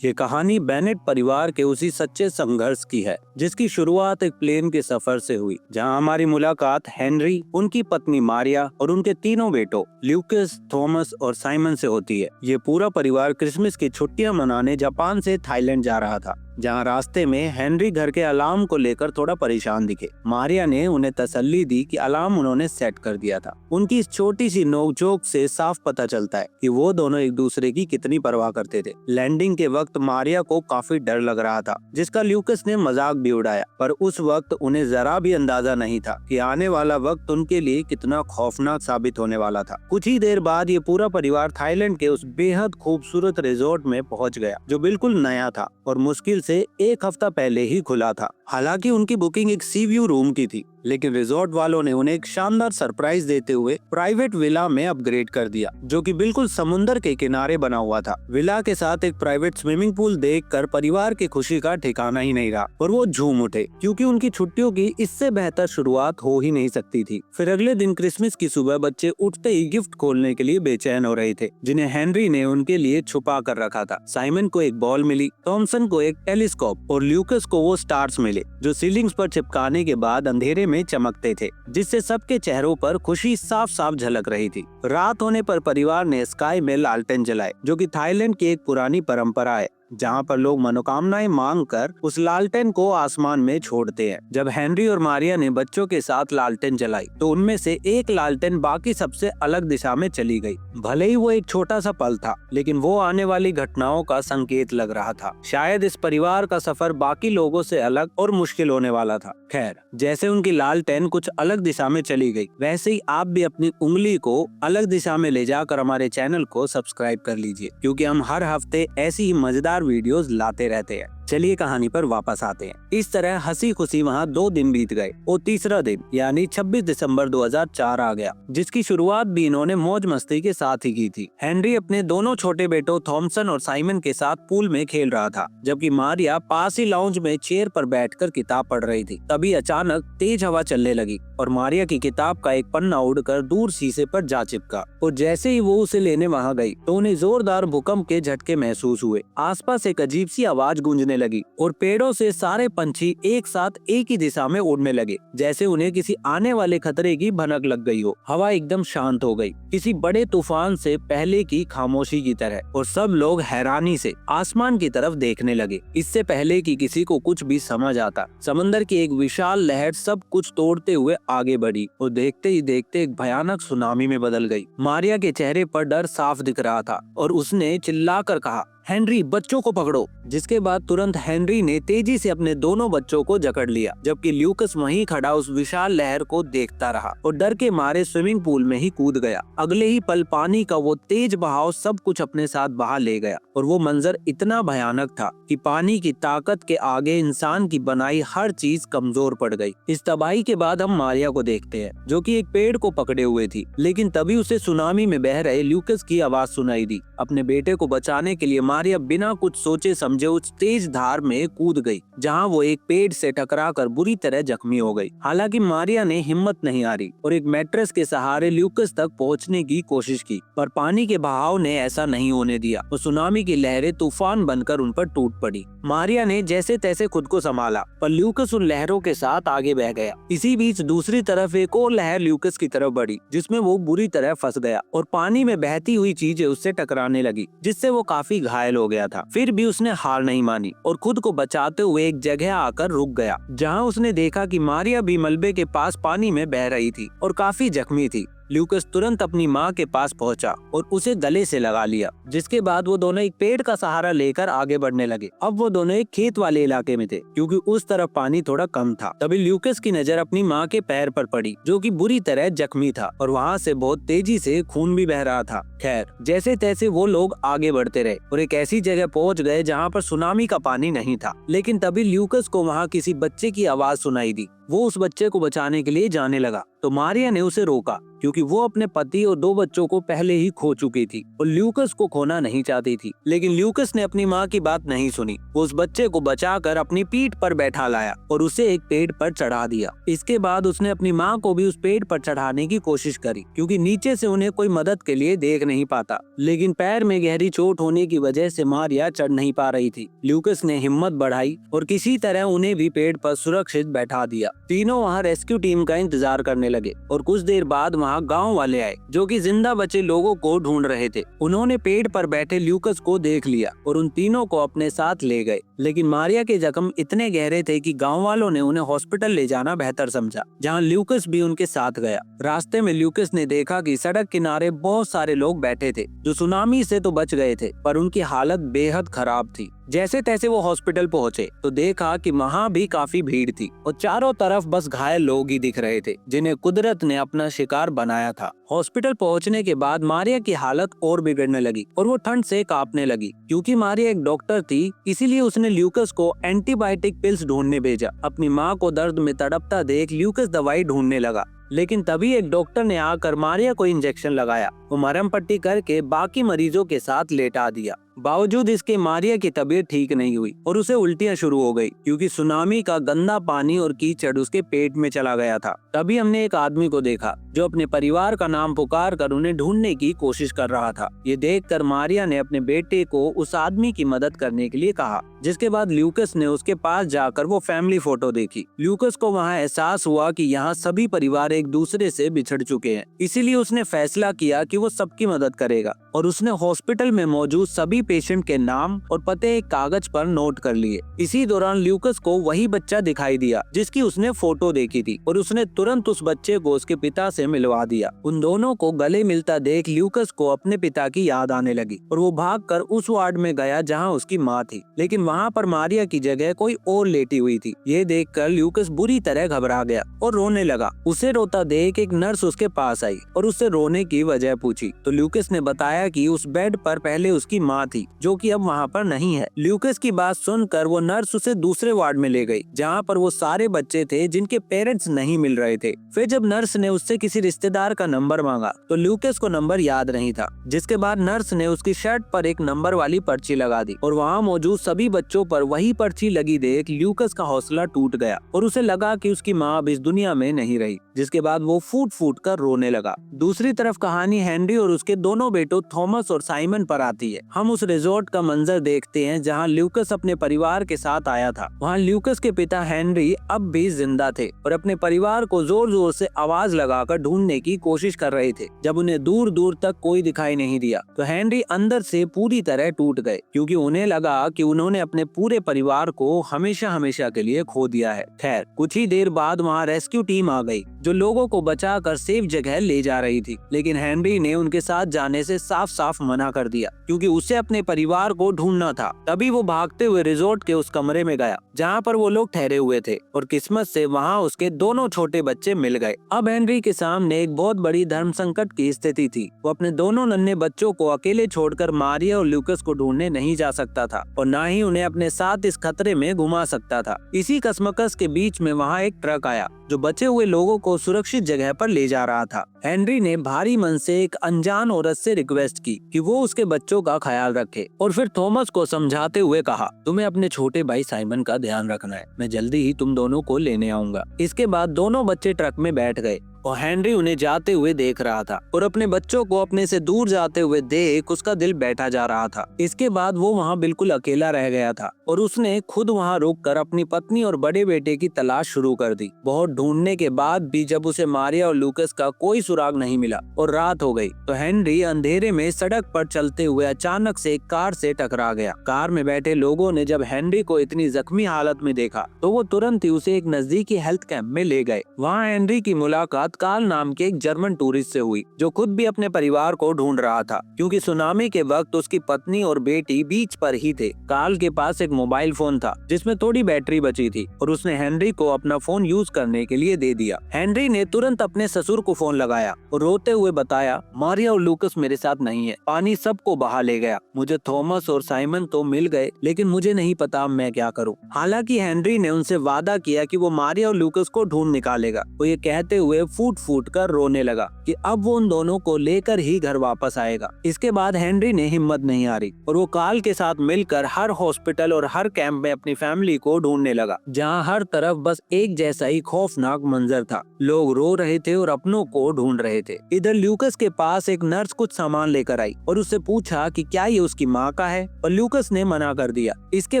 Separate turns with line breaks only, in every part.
ये कहानी बेनेट परिवार के उसी सच्चे संघर्ष की है जिसकी शुरुआत एक प्लेन के सफर से हुई, जहां हमारी मुलाकात हेनरी, उनकी पत्नी मारिया और उनके तीनों बेटों ल्यूकस, थॉमस और साइमन से होती है। ये पूरा परिवार क्रिसमस की छुट्टियां मनाने जापान से थाईलैंड जा रहा था, जहां रास्ते में हेनरी घर के अलार्म को लेकर थोड़ा परेशान दिखे। मारिया ने उन्हें तसल्ली दी कि अलार्म उन्होंने सेट कर दिया था। उनकी इस छोटी सी नोकझोंक से साफ पता चलता है कि वो दोनों एक दूसरे की कितनी परवाह करते थे। लैंडिंग के वक्त मारिया को काफी डर लग रहा था, जिसका ल्यूकस ने मजाक भी उड़ाया, पर उस वक्त उन्हें जरा भी अंदाजा नहीं था कि आने वाला वक्त उनके लिए कितना खौफनाक साबित होने वाला था। कुछ ही देर बाद ये पूरा परिवार थाईलैंड के उस बेहद खूबसूरत रिजॉर्ट में पहुंच गया, जो बिल्कुल नया था और मुश्किल से एक हफ्ता पहले ही खुला था। हालांकि उनकी बुकिंग एक सी व्यू रूम की थी, लेकिन रिजॉर्ट वालों ने उन्हें एक शानदार सरप्राइज देते हुए प्राइवेट विला में अपग्रेड कर दिया, जो कि बिल्कुल समुंदर के किनारे बना हुआ था। विला के साथ एक प्राइवेट स्विमिंग पूल देखकर परिवार की खुशी का ठिकाना ही नहीं रहा और वो झूम उठे, क्योंकि उनकी छुट्टियों की इससे बेहतर शुरुआत हो ही नहीं सकती थी। फिर अगले दिन क्रिसमस की सुबह बच्चे उठते ही गिफ्ट खोलने के लिए बेचैन हो रहे थे, जिन्हें हेनरी ने उनके लिए छुपा कर रखा था। साइमन को एक बॉल मिली, थॉमसन को एक टेलीस्कोप और ल्यूकस को वो स्टार्स मिले जो सीलिंग्स पर चिपकाने के बाद अंधेरे में चमकते थे, जिससे सबके चेहरों पर खुशी साफ साफ झलक रही थी। रात होने पर परिवार ने स्काई में लालटेन जलाए, जो कि थाईलैंड की एक पुरानी परंपरा है, जहाँ पर लोग मनोकामनाएं मांगकर उस लालटेन को आसमान में छोड़ते हैं। जब हेनरी और मारिया ने बच्चों के साथ लालटेन जलाई, तो उनमें से एक लालटेन बाकी सबसे अलग दिशा में चली गई। भले ही वो एक छोटा सा पल था, लेकिन वो आने वाली घटनाओं का संकेत लग रहा था। शायद इस परिवार का सफर बाकी लोगों से अलग और मुश्किल होने वाला था। खैर, जैसे उनकी लालटेन कुछ अलग दिशा में चली गई, वैसे ही आप भी अपनी उंगली को अलग दिशा में ले जाकर हमारे चैनल को सब्सक्राइब कर लीजिए, क्योंकि हम हर हफ्ते ऐसी ही मजेदार वीडियोस लाते रहते हैं। चलिए कहानी पर वापस आते हैं। इस तरह हंसी खुशी वहाँ 2 दिन बीत गए और तीसरा दिन यानी 26 दिसंबर 2004 आ गया, जिसकी शुरुआत भी इन्होंने मौज मस्ती के साथ ही की थी। हेनरी अपने दोनों छोटे बेटों थॉमसन और साइमन के साथ पूल में खेल रहा था, जबकि मारिया पास ही लाउंज में चेयर पर बैठकर किताब पढ़ रही थी। तभी अचानक तेज हवा चलने लगी और मारिया की किताब का एक पन्ना उड़कर दूर शीशे पर जा चिपका, और जैसे ही वो उसे लेने वहाँ गई तो उन्हें जोरदार भूकंप के झटके महसूस हुए। आसपास एक अजीब सी आवाज गूंजने लगी और पेड़ों से सारे पंछी एक साथ एक ही दिशा में उड़ने लगे, जैसे उन्हें किसी आने वाले खतरे की भनक लग गई हो। हवा एकदम शांत हो गई, किसी बड़े तूफान से पहले की खामोशी की तरह, और सब लोग हैरानी से आसमान की तरफ देखने लगे। इससे पहले कि किसी को कुछ भी समझ आता, समंदर की एक विशाल लहर सब कुछ तोड़ते हुए आगे बढ़ी और देखते ही देखते एक भयानक सुनामी में बदल गई। मारिया के चेहरे पर डर साफ दिख रहा था और उसने चिल्लाकर कहा, हेनरी, बच्चों को पकड़ो। जिसके बाद तुरंत हेनरी ने तेजी से अपने दोनों बच्चों को जकड़ लिया, जबकि ल्यूकस वहीं खड़ा उस विशाल लहर को देखता रहा और डर के मारे स्विमिंग पूल में ही कूद गया। अगले ही पल पानी का वो तेज बहाव सब कुछ अपने साथ बहा ले गया और वो मंजर इतना भयानक था कि पानी की ताकत के आगे इंसान की बनाई हर चीज कमजोर पड़ गई। इस तबाही के बाद हम मारिया को देखते हैं, जो कि एक पेड़ को पकड़े हुए थी, लेकिन तभी उसे सुनामी में बह रहे ल्यूकस की आवाज सुनाई दी। अपने बेटे को बचाने के लिए मारिया बिना कुछ सोचे समझे उस तेज धार में कूद गई, जहां वो एक पेड़ से टकराकर बुरी तरह जख्मी हो गई। हालांकि मारिया ने हिम्मत नहीं हारी और एक मैट्रेस के सहारे ल्यूकस तक पहुंचने की कोशिश की, पर पानी के बहाव ने ऐसा नहीं होने दिया और सुनामी की लहरें तूफान बनकर उन पर टूट पड़ी। मारिया ने जैसे तैसे खुद को संभाला, पर ल्यूकस उन लहरों के साथ आगे बह गया। इसी बीच दूसरी तरफ एक और लहर ल्यूकस की तरफ बढ़ी, जिसमें वो बुरी तरह फंस गया और पानी में बहती हुई चीजें उससे टकराने लगी, जिससे वो काफी घायल हो गया था। फिर भी उसने हार नहीं मानी और खुद को बचाते हुए एक जगह आकर रुक गया, जहां उसने देखा कि मारिया भी मलबे के पास पानी में बह रही थी और काफी जख्मी थी। ल्यूकस तुरंत अपनी माँ के पास पहुंचा और उसे गले से लगा लिया, जिसके बाद वो दोनों एक पेड़ का सहारा लेकर आगे बढ़ने लगे। अब वो दोनों एक खेत वाले इलाके में थे, क्योंकि उस तरफ पानी थोड़ा कम था। तभी ल्यूकस की नजर अपनी माँ के पैर पर पड़ी, जो कि बुरी तरह जख्मी था और वहाँ से बहुत तेजी से खून भी बह रहा था। खैर, जैसे तैसे वो लोग आगे बढ़ते रहे और एक ऐसी जगह पहुँच गए जहाँ पर सुनामी का पानी नहीं था। लेकिन तभी ल्यूकस को वहाँ किसी बच्चे की आवाज सुनाई दी, वो उस बच्चे को बचाने के लिए जाने लगा तो मारिया ने उसे रोका, क्योंकि वो अपने पति और 2 बच्चों को पहले ही खो चुकी थी और ल्यूकस को खोना नहीं चाहती थी। लेकिन ल्यूकस ने अपनी माँ की बात नहीं सुनी। वो उस बच्चे को बचाकर अपनी पीठ पर बैठा लाया और उसे एक पेड़ पर चढ़ा दिया। इसके बाद उसने अपनी माँ को भी उस पेड़ पर चढ़ाने की कोशिश करी, क्योंकि नीचे से उन्हें कोई मदद के लिए देख नहीं पाता। लेकिन पैर में गहरी चोट होने की वजह से मारिया चढ़ नहीं पा रही थी। ल्यूकस ने हिम्मत बढ़ाई और किसी तरह उन्हें भी पेड़ पर सुरक्षित बैठा दिया। तीनों वहाँ रेस्क्यू टीम का इंतजार करने लगे और कुछ देर बाद वहाँ गांव वाले आए, जो कि जिंदा बचे लोगों को ढूंढ रहे थे। उन्होंने पेड़ पर बैठे ल्यूकस को देख लिया और उन तीनों को अपने साथ ले गए। लेकिन मारिया के जख्म इतने गहरे थे कि गांव वालों ने उन्हें हॉस्पिटल ले जाना बेहतर समझा, जहां ल्यूकस भी उनके साथ गया। रास्ते में ल्यूकस ने देखा कि सड़क किनारे बहुत सारे लोग बैठे थे, जो सुनामी से तो बच गए थे, पर उनकी हालत बेहद खराब थी। जैसे तैसे वो हॉस्पिटल पहुंचे तो देखा कि वहाँ भी काफी भीड़ थी और चारों तरफ बस घायल लोग ही दिख रहे थे, जिन्हें कुदरत ने अपना शिकार बनाया था। हॉस्पिटल पहुंचने के बाद मारिया की हालत और बिगड़ने लगी और वो ठंड से कांपने लगी। क्योंकि मारिया एक डॉक्टर थी, इसीलिए उसने ल्यूकस को एंटीबायोटिक पिल्स ढूंढने भेजा। अपनी माँ को दर्द में तड़पता देख ल्यूकस दवाई ढूंढने लगा, लेकिन तभी एक डॉक्टर ने आकर मारिया को इंजेक्शन लगाया। वो मरहम पट्टी करके बाकी मरीजों के साथ लेटा दिया। बावजूद इसके मारिया की तबीयत ठीक नहीं हुई और उसे उल्टियां शुरू हो गई, क्योंकि सुनामी का गंदा पानी और कीचड़ उसके पेट में चला गया था। तभी हमने एक आदमी को देखा जो अपने परिवार का नाम पुकार कर उन्हें ढूंढने की कोशिश कर रहा था। ये देखकर मारिया ने अपने बेटे को उस आदमी की मदद करने के लिए कहा, जिसके बाद ल्यूकस ने उसके पास जाकर वो फैमिली फोटो देखी। ल्यूकस को वहाँ एहसास हुआ कि यहाँ सभी परिवार एक दूसरे से बिछड़ चुके हैं, इसीलिए उसने फैसला किया कि वो सबकी मदद करेगा और उसने हॉस्पिटल में मौजूद सभी पेशेंट के नाम और पते एक कागज पर नोट कर लिए। इसी दौरान ल्यूकस को वही बच्चा दिखाई दिया जिसकी उसने फोटो देखी थी और उसने तुरंत उस बच्चे को उसके पिता से मिलवा दिया। उन दोनों को गले मिलता देख ल्यूकस को अपने पिता की याद आने लगी और वो भागकर उस वार्ड में गया जहाँ उसकी माँ थी, लेकिन वहाँ पर मारिया की जगह कोई और लेटी हुई थी। ये देखकर ल्यूकस बुरी तरह घबरा गया और रोने लगा। उसे रोता देख एक नर्स उसके पास आई और उससे रोने की वजह पूछी तो ल्यूकस ने बताया कि उस बेड पर पहले उसकी माँ थी, जो कि अब वहाँ पर नहीं है। ल्यूकस की बात सुनकर वो नर्स उसे दूसरे वार्ड में ले गई, जहाँ पर वो सारे बच्चे थे जिनके पेरेंट्स नहीं मिल रहे थे। फिर जब नर्स ने उससे किसी रिश्तेदार का नंबर मांगा तो ल्यूकस को नंबर याद नहीं था, जिसके बाद नर्स ने उसकी शर्ट पर एक नंबर वाली पर्ची लगा दी और वहाँ मौजूद सभी बच्चों पर वही पर्ची लगी देख ल्यूकस का हौसला टूट गया और उसे लगा कि उसकी माँ अब इस दुनिया में नहीं रही, जिसके बाद वो फूट फूट कर रोने लगा। दूसरी तरफ कहानी हेनरी और उसके दोनों बेटों थॉमस और साइमन पर आती है। हम उस रिजॉर्ट का मंजर देखते हैं जहां ल्यूकस अपने परिवार के साथ आया था। वहां ल्यूकस के पिता हेनरी अब भी जिंदा थे और अपने परिवार को जोर जोर से आवाज लगाकर ढूंढने की कोशिश कर रहे थे। जब उन्हें दूर दूर तक कोई दिखाई नहीं दिया तो हेनरी अंदर से पूरी तरह टूट गए, क्योंकि उन्हें लगा कि उन्होंने अपने पूरे परिवार को हमेशा हमेशा के लिए खो दिया है। खैर, कुछ ही देर बाद वहाँ रेस्क्यू टीम आ गई, जो लोगों को बचाकर सेफ जगह ले जा रही थी। लेकिन हेनरी ने उनके साथ जाने से साफ साफ मना कर दिया, क्योंकि उसे अपने परिवार को ढूंढना था। तभी वो भागते हुए रिजॉर्ट के उस कमरे में गया जहाँ पर वो लोग ठहरे हुए थे और किस्मत से वहाँ उसके दोनों छोटे बच्चे मिल गए। अब हेनरी के सामने एक बहुत बड़ी धर्म संकट की स्थिति थी। वो अपने दोनों नन्हे बच्चों को अकेले छोड़कर मारिया और ल्यूकस को ढूंढने नहीं जा सकता था और न ही उन्हें अपने साथ इस खतरे में घुमा सकता था। इसी कशमकश के बीच में वहाँ एक ट्रक आया जो बचे हुए लोगों को सुरक्षित जगह पर ले जा रहा था। हेनरी ने भारी मन से एक अनजान औरत से रिक्वेस्ट की कि वो उसके बच्चों का ख्याल रखे और फिर थॉमस को समझाते हुए कहा, तुम्हें अपने छोटे भाई साइमन का ध्यान रखना है, मैं जल्दी ही तुम दोनों को लेने आऊंगा। इसके बाद दोनों बच्चे ट्रक में बैठ गए और हेनरी उन्हें जाते हुए देख रहा था और अपने बच्चों को अपने से दूर जाते हुए देख उसका दिल बैठा जा रहा था। इसके बाद वो वहाँ बिल्कुल अकेला रह गया था और उसने खुद वहाँ रुककर अपनी पत्नी और बड़े बेटे की तलाश शुरू कर दी। बहुत ढूंढने के बाद भी जब उसे मारिया और लूकस का कोई सुराग नहीं मिला और रात हो गई तो हेनरी अंधेरे में सड़क पर चलते हुए अचानक से एक कार से टकरा गया। कार में बैठे लोगों ने जब हेनरी को इतनी जख्मी हालत में देखा तो वो तुरंत ही उसे एक नजदीकी हेल्थ कैंप में ले गए। वहाँ हेनरी की मुलाकात कार्ल नाम के एक जर्मन टूरिस्ट से हुई, जो खुद भी अपने परिवार को ढूंढ रहा था, क्योंकि सुनामी के वक्त उसकी पत्नी और बेटी बीच पर ही थे। कार्ल के पास एक मोबाइल फोन था जिसमें थोड़ी बैटरी बची थी और उसने हेनरी को अपना फोन यूज करने के लिए दे दिया। हेनरी ने तुरंत अपने ससुर को फोन लगाया और रोते हुए बताया, मारिया और लूकस मेरे साथ नहीं है, पानी सबको बहा ले गया। मुझे थॉमस और साइमन तो मिल गए, लेकिन मुझे नहीं पता मैं क्या करूं। हालांकि हेनरी ने उनसे वादा किया कि वो मारिया और लूकस को ढूंढ निकालेगा। वो ये कहते हुए फूट फूट कर रोने लगा कि अब वो उन दोनों को लेकर ही घर वापस आएगा। इसके बाद हेनरी ने हिम्मत नहीं हारी और वो कार्ल के साथ मिलकर हर हॉस्पिटल और हर कैंप में अपनी फैमिली को ढूंढने लगा, जहाँ हर तरफ बस एक जैसा ही खौफनाक मंजर था। लोग रो रहे थे और अपनों को ढूंढ रहे थे। इधर ल्यूकस के पास एक नर्स कुछ सामान लेकर आई और उससे पूछा कि क्या ये उसकी माँ का है, और ल्यूकस ने मना कर दिया। इसके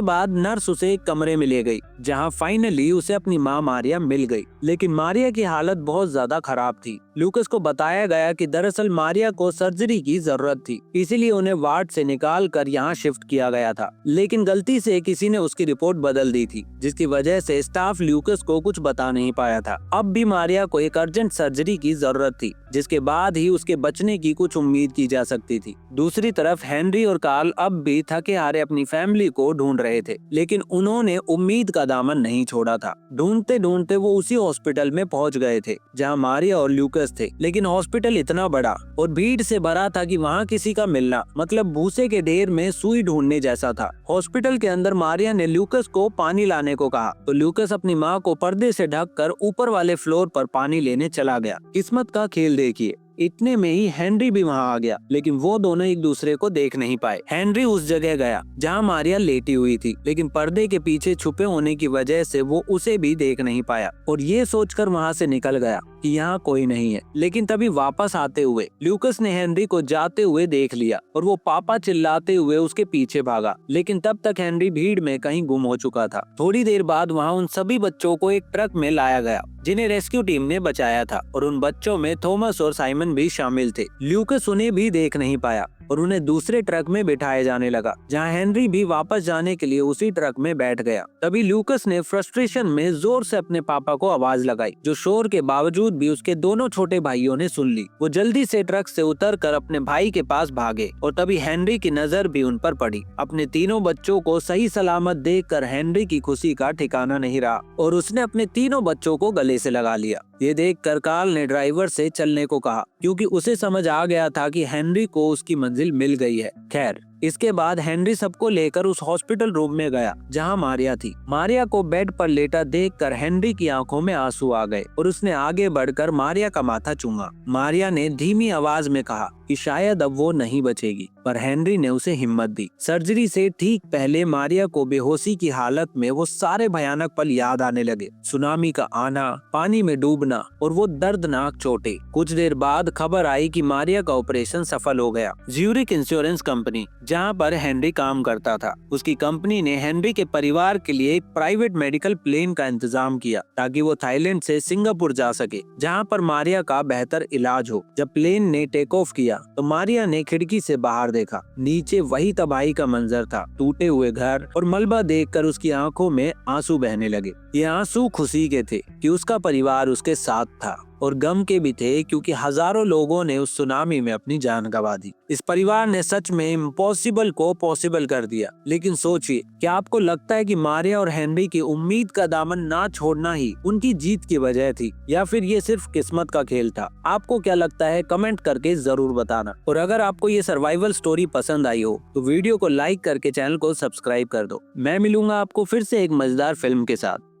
बाद नर्स उसे एक कमरे में ले गई, जहाँ फाइनली उसे अपनी माँ मारिया मिल गई। लेकिन मारिया की हालत बहुत ज्यादा खराब थी। ल्यूकस को बताया गया कि दरअसल मारिया को सर्जरी की जरूरत थी, इसीलिए उन्हें वार्ड से निकाल कर यहाँ शिफ्ट किया गया था। लेकिन गलती से किसी ने उसकी रिपोर्ट बदल दी थी, जिसकी वजह से स्टाफ ल्यूकस को कुछ बता नहीं पाया था। अब भी मारिया को एक अर्जेंट सर्जरी की जरूरत थी, जिसके बाद ही उसके बचने की कुछ उम्मीद की जा सकती थी। दूसरी तरफ हेनरी और कार्ल अब भी थके हारे अपनी फैमिली को ढूंढ रहे थे, लेकिन उन्होंने उम्मीद का दामन नहीं छोड़ा था। ढूंढते ढूंढते वो उसी हॉस्पिटल में पहुंच गए थे जहां मारिया और ल्यूकस थे। लेकिन हॉस्पिटल इतना बड़ा और भीड़ से भरा था कि वहां किसी का मिलना मतलब भूसे के ढेर में सुई ढूंढने जैसा था। हॉस्पिटल के अंदर मारिया ने ल्यूकस को पानी लाने को कहा, तो ल्यूकस अपनी माँ को पर्दे से ढककर ऊपर वाले फ्लोर पर पानी लेने चला गया। किस्मत का खेल देखिए, इतने में ही हेनरी भी वहां आ गया, लेकिन वो दोनों एक दूसरे को देख नहीं पाए। हेनरी उस जगह गया जहां मारिया लेटी हुई थी, लेकिन पर्दे के पीछे छुपे होने की वजह से वो उसे भी देख नहीं पाया और ये सोचकर वहां से निकल गया कि यहाँ कोई नहीं है। लेकिन तभी वापस आते हुए ल्यूकस ने हेनरी को जाते हुए देख लिया और वो पापा चिल्लाते हुए उसके पीछे भागा। लेकिन तब तक हेनरी भीड़ में कहीं गुम हो चुका था। थोड़ी देर बाद वहाँ उन सभी बच्चों को एक ट्रक में लाया गया जिन्हें रेस्क्यू टीम ने बचाया था, और उन बच्चों में थॉमस और साइमन भी शामिल थे। ल्यूकस उन्हें भी देख नहीं पाया और उन्हें दूसरे ट्रक में बिठाया जाने लगा, जहां हेनरी भी वापस जाने के लिए उसी ट्रक में बैठ गया। तभी ल्यूकस ने फ्रस्ट्रेशन में जोर से अपने पापा को आवाज लगाई, जो शोर के बावजूद भी उसके दोनों छोटे भाइयों ने सुन ली। वो जल्दी से ट्रक से उतरकर अपने भाई के पास भागे और तभी हेनरी की नजर भी उन पर पड़ी। अपने तीनों बच्चों को सही सलामत देखकर हेनरी की खुशी का ठिकाना नहीं रहा और उसने अपने तीनों बच्चों को गले से लगा लिया। ये देखकर कार्ल ने ड्राइवर से चलने को कहा, क्योंकि उसे समझ आ गया था कि हेनरी को उसकी मंजिल मिल गई है। खैर, इसके बाद हेनरी सबको लेकर उस हॉस्पिटल रूम में गया जहां मारिया थी। मारिया को बेड पर लेटा देखकर हेनरी की आंखों में आंसू आ गए और उसने आगे बढ़कर मारिया का माथा चूमा। मारिया ने धीमी आवाज में कहा कि शायद अब वो नहीं बचेगी, पर हेनरी ने उसे हिम्मत दी। सर्जरी से ठीक पहले मारिया को बेहोशी की हालत में वो सारे भयानक पल याद आने लगे। सुनामी का आना, पानी में डूबना और वो दर्दनाक चोटें। कुछ देर बाद खबर आई कि मारिया का ऑपरेशन सफल हो गया। ज्यूरिक इंश्योरेंस कंपनी, जहां पर हेनरी काम करता था, उसकी कंपनी ने हेनरी के परिवार के लिए एक प्राइवेट मेडिकल प्लेन का इंतजाम किया ताकि वो थाईलैंड से सिंगापुर जा सके, जहां पर मारिया का बेहतर इलाज हो। जब प्लेन ने टेक ऑफ किया तो मारिया ने खिड़की से बाहर देखा। नीचे वही तबाही का मंजर था, टूटे हुए घर और मलबा देखकर उसकी आंखों में आंसू बहने लगे। ये आंसू खुशी के थे कि उसका परिवार उसके साथ था, और गम के भी थे क्योंकि हजारों लोगों ने उस सुनामी में अपनी जान गंवा दी। इस परिवार ने सच में इम्पॉसिबल को पॉसिबल कर दिया। लेकिन सोचिए, क्या आपको लगता है कि मारिया और हेनरी की उम्मीद का दामन ना छोड़ना ही उनकी जीत की वजह थी, या फिर ये सिर्फ किस्मत का खेल था? आपको क्या लगता है, कमेंट करके जरूर बताना। और अगर आपको ये सर्वाइवल स्टोरी पसंद आई हो तो वीडियो को लाइक करके चैनल को सब्सक्राइब कर दो। मैं मिलूंगा आपको फिर से एक मजेदार फिल्म के साथ।